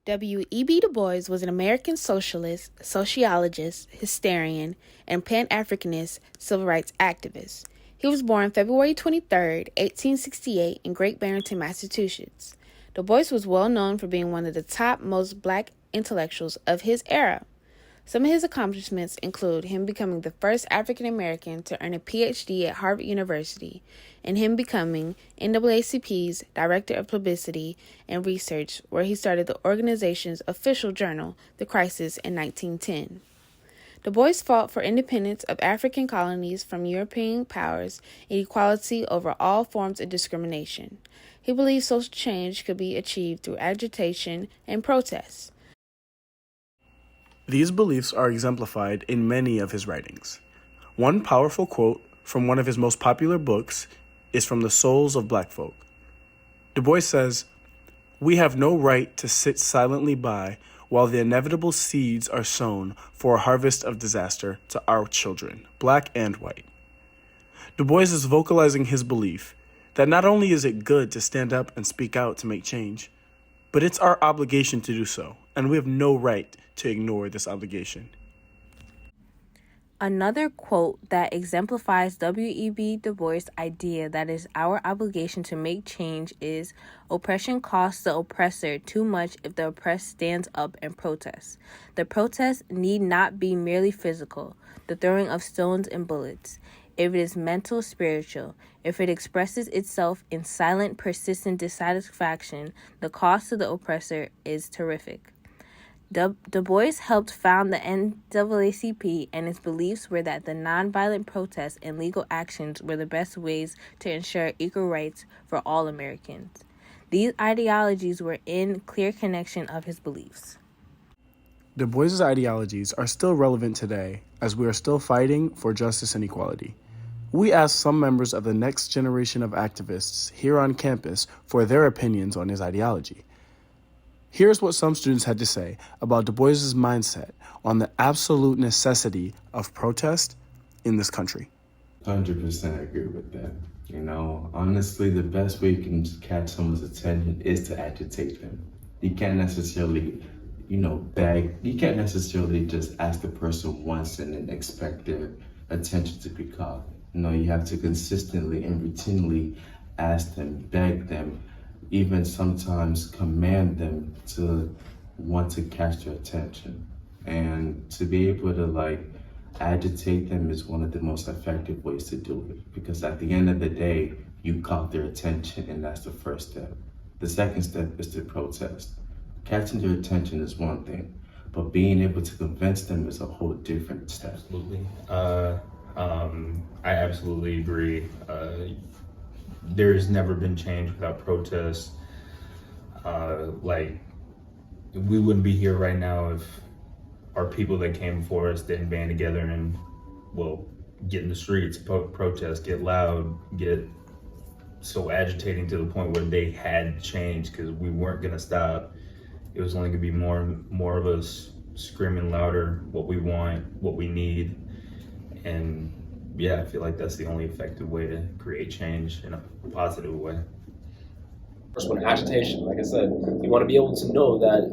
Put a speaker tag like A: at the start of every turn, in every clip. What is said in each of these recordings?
A: W.E.B. Du Bois was an American socialist, sociologist, historian, and Pan-Africanist civil rights activist. He was born February 23, 1868, in Great Barrington, Massachusetts. Du Bois was well known for being one of the top most black intellectuals of his era. Some of his accomplishments include him becoming the first African American to earn a PhD at Harvard University, and him becoming NAACP's Director of Publicity and Research, where he started the organization's official journal, The Crisis, in 1910. Du Bois fought for independence of African colonies from European powers and equality over all forms of discrimination. He believed social change could be achieved through agitation and protests.
B: These beliefs are exemplified in many of his writings. One powerful quote from one of his most popular books is from The Souls of Black Folk. Du Bois says, "We have no right to sit silently by while the inevitable seeds are sown for a harvest of disaster to our children, black and white." Du Bois is vocalizing his belief that not only is it good to stand up and speak out to make change, but it's our obligation to do so, and we have no right to ignore this obligation.
A: Another quote that exemplifies W.E.B. Du Bois' idea that it's our obligation to make change is, "Oppression costs the oppressor too much if the oppressed stands up and protests. The protest need not be merely physical, the throwing of stones and bullets. If it is mental, spiritual, if it expresses itself in silent, persistent dissatisfaction, the cost to the oppressor is terrific." Du Bois helped found the NAACP, and his beliefs were that the nonviolent protests and legal actions were the best ways to ensure equal rights for all Americans. These ideologies were in clear connection of his beliefs.
B: Du Bois' ideologies are still relevant today as we are still fighting for justice and equality. We asked some members of the next generation of activists here on campus for their opinions on his ideology. Here's what some students had to say about Du Bois' mindset on the absolute necessity of protest in this country.
C: 100% agree with that. Honestly, the best way you can catch someone's attention is to agitate them. You can't necessarily, beg. You can't necessarily just ask the person once and then expect their attention to be caught. You have to consistently and routinely ask them, beg them, even sometimes command them to want to catch their attention. And to be able to agitate them is one of the most effective ways to do it, because at the end of the day, you caught their attention, and that's the first step. The second step is to protest. Catching their attention is one thing, but being able to convince them is a whole different step.
D: Absolutely. I absolutely agree. There's never been change without protest. We wouldn't be here right now if our people that came before us didn't band together and, get in the streets, protest, get loud, get so agitating to the point where they had to change because we weren't gonna stop. It was only gonna be more of us screaming louder what we want, what we need. And I feel like that's the only effective way to create change in a positive way.
E: First one, agitation. Like I said, you want to be able to know that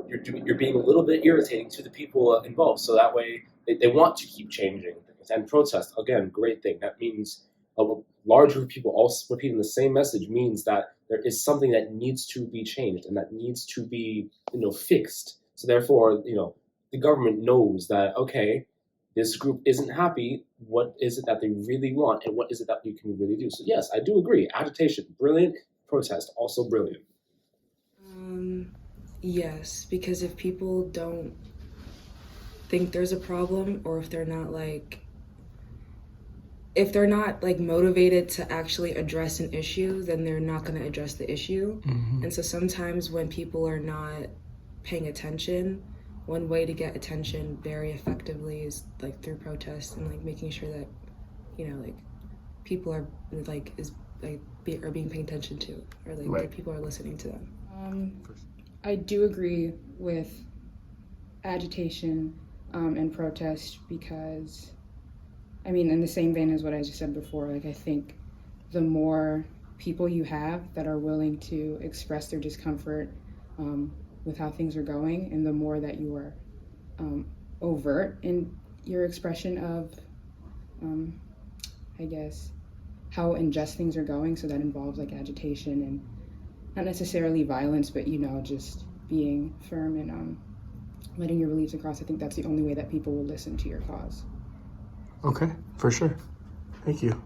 E: you're being a little bit irritating to the people involved, so that way they want to keep changing things. And protest, again, great thing. That means a large group of people all repeating the same message means that there is something that needs to be changed and that needs to be, fixed. So therefore, the government knows that, okay, this group isn't happy. What is it that they really want, and what is it that you can really do? So yes, I do agree. Agitation, brilliant. Protest, also brilliant.
F: Yes, because if people don't think there's a problem, or if they're not motivated to actually address an issue, then they're not going to address the issue. Mm-hmm. And so sometimes when people are not paying attention, one way to get attention very effectively is through protest and making sure that people are are being paid attention to, or
B: right.
F: that people are listening to them.
G: I do agree with agitation and protest because, in the same vein as what I just said before, I think the more people you have that are willing to express their discomfort with how things are going, and the more that you are overt in your expression of, I guess, how unjust things are going. So that involves like agitation and not necessarily violence, but just being firm and letting your beliefs across. I think that's the only way that people will listen to your cause.
B: Okay, for sure. Thank you.